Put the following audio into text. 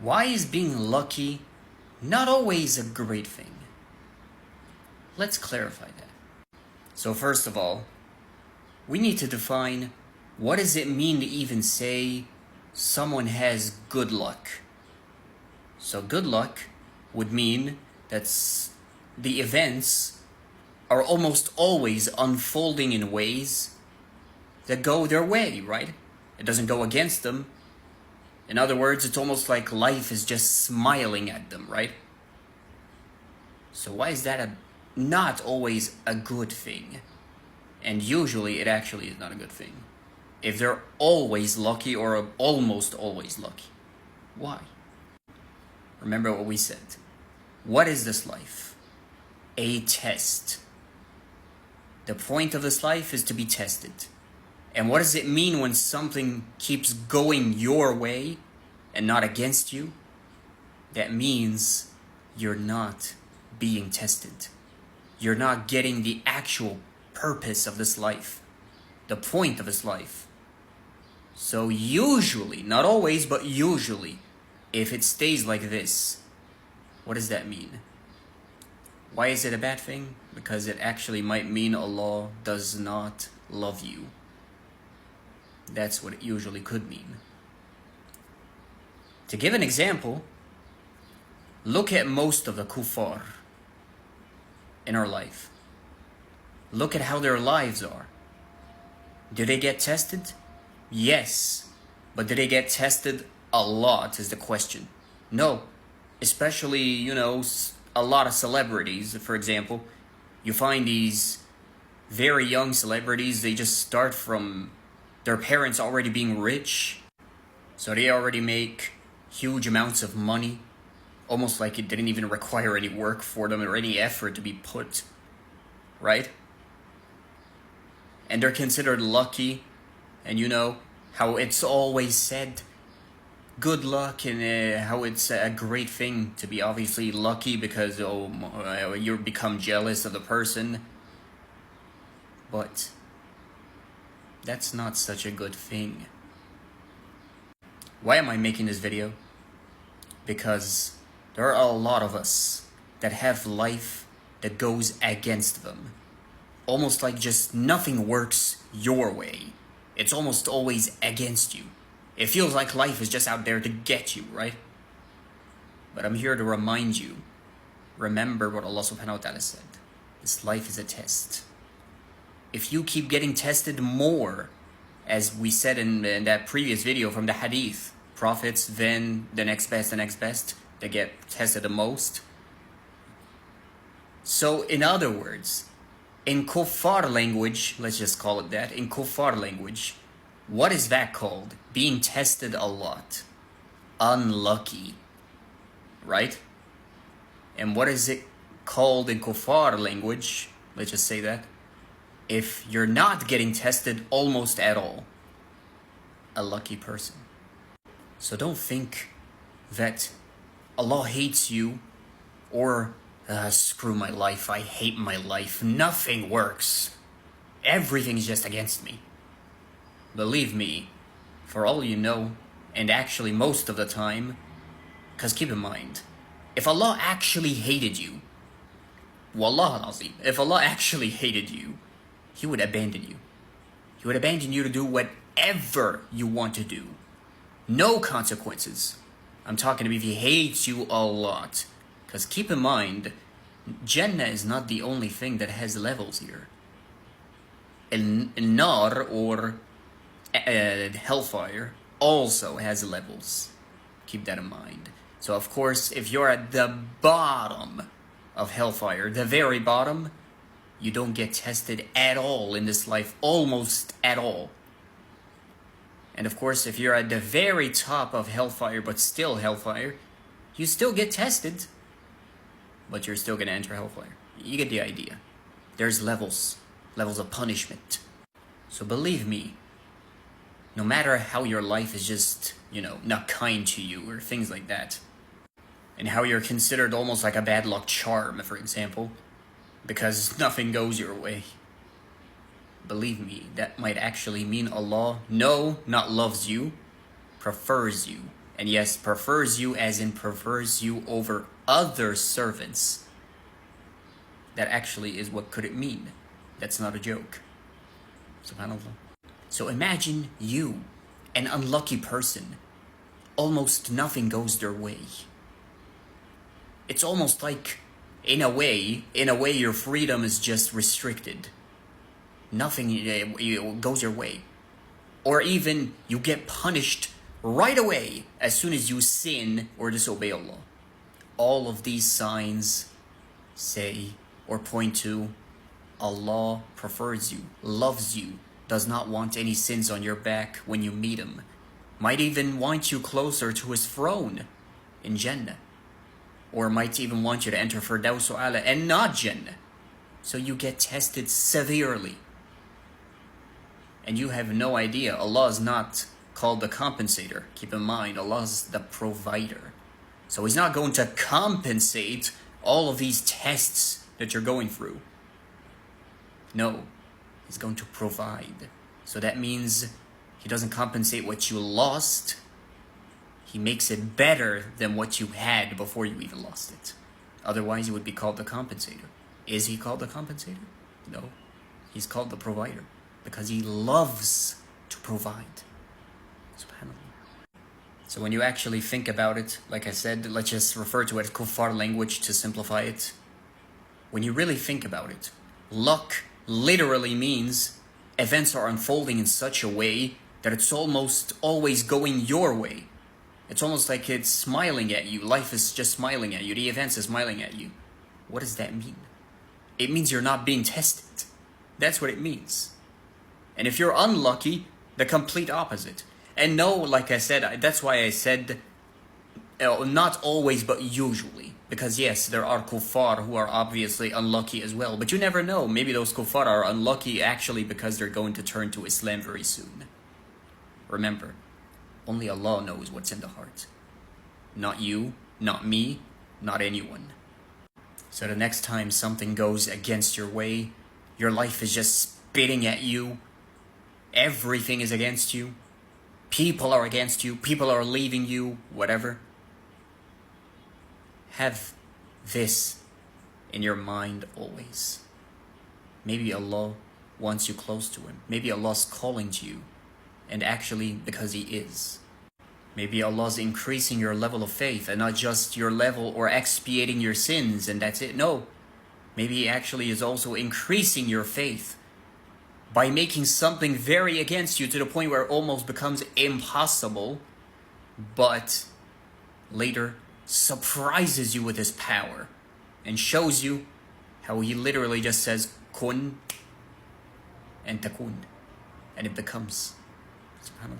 Why is being lucky not always a great thing? Let's clarify that. So first of all, we need to define what does it mean to even say someone has good luck. So good luck would mean that the events are almost always unfolding in ways that go their way, right? It doesn't go against them. In other words, it's almost like life is just smiling at them, right? So why is that not always a good thing? And usually it actually is not a good thing. If they're always lucky or almost always lucky. Why? Remember what we said. What is this life? A test. The point of this life is to be tested. And what does it mean when something keeps going your way and not against you? That means you're not being tested. You're not getting the actual purpose of this life, the point of this life. So usually, not always, but usually, if it stays like this, what does that mean? Why is it a bad thing? Because it actually might mean Allah does not love you. That's what it usually could mean. To give an example, look at most of the kuffar in our life. Look at how their lives are. Do they get tested? Yes. But do they get tested a lot is the question. No. Especially, a lot of celebrities, for example. You find these very young celebrities, they just start from their parents already being rich. So they already make huge amounts of money. Almost like it didn't even require any work for them or any effort to be put. Right? And they're considered lucky. And how it's always said, good luck, and how it's a great thing to be obviously lucky because you become jealous of the person. But that's not such a good thing. Why am I making this video? Because there are a lot of us that have life that goes against them. Almost like just nothing works your way. It's almost always against you. It feels like life is just out there to get you, right? But I'm here to remind you, remember what Allah subhanahu wa ta'ala said. This life is a test. If you keep getting tested more, as we said in that previous video from the hadith, prophets, then the next best, they get tested the most. So in other words, in kuffar language, let's just call it that, in kuffar language, what is that called? Being tested a lot. Unlucky. Right? And what is it called in kuffar language? Let's just say that. If you're not getting tested almost at all. A lucky person. So don't think that Allah hates you or screw my life, I hate my life, nothing works. Everything's just against me. Believe me, for all you know, and actually most of the time, because keep in mind, if Allah actually hated you, Wallah al-Azim, if Allah actually hated you, He would abandon you. He would abandon you to do whatever you want to do. No consequences. I'm talking about if He hates you a lot. Because keep in mind, Jannah is not the only thing that has levels here. Nar, or hellfire, also has levels. Keep that in mind. So of course, if you're at the bottom of hellfire, the very bottom, you don't get tested at all in this life, almost at all. And of course, if you're at the very top of hellfire, but still hellfire, you still get tested, but you're still going to enter hellfire. You get the idea. There's levels of punishment. So believe me, no matter how your life is just, not kind to you or things like that, and how you're considered almost like a bad luck charm, for example, because nothing goes your way, believe me, that might actually mean Allah, no, not loves you, prefers you And yes, prefers you as in prefers you over other servants. That actually is what could it mean. That's not a joke. SubhanAllah. So imagine you, an unlucky person. Almost nothing goes their way. It's almost like, in a way, your freedom is just restricted. Nothing goes your way. Or even you get punished right away as soon as you sin or disobey Allah. All of these signs say or point to Allah prefers you, loves you, does not want any sins on your back when you meet Him. Might even want you closer to His throne in Jannah. Or might even want you to enter Firdaus A'la and not Jannah. So you get tested severely. And you have no idea. Allah is not called the compensator. Keep in mind, Allah is the provider. So He's not going to compensate all of these tests that you're going through. No, He's going to provide. So that means He doesn't compensate what you lost. He makes it better than what you had before you even lost it. Otherwise, you would be called the compensator. Is He called the compensator? No. He's called the provider because He loves to provide. SubhanAllah. So when you actually think about it, like I said, let's just refer to it as kuffar language to simplify it. When you really think about it, luck literally means events are unfolding in such a way that it's almost always going your way. It's almost like it's smiling at you. Life is just smiling at you. The events is smiling at you. What does that mean? It means you're not being tested. That's what it means. And if you're unlucky, the complete opposite. And no, like I said, that's why I said not always, but usually. Because yes, there are kuffar who are obviously unlucky as well. But you never know. Maybe those kuffar are unlucky actually because they're going to turn to Islam very soon. Remember, only Allah knows what's in the heart. Not you, not me, not anyone. So the next time something goes against your way, your life is just spitting at you, everything is against you, people are against you, people are leaving you, whatever. Have this in your mind always. Maybe Allah wants you close to Him. Maybe Allah's calling to you. And actually, because He is. Maybe Allah's increasing your level of faith and not just your level or expiating your sins and that's it. No. Maybe He actually is also increasing your faith by making something very against you to the point where it almost becomes impossible, but later surprises you with His power and shows you how He literally just says, kun and takun, and it becomes. SubhanAllah.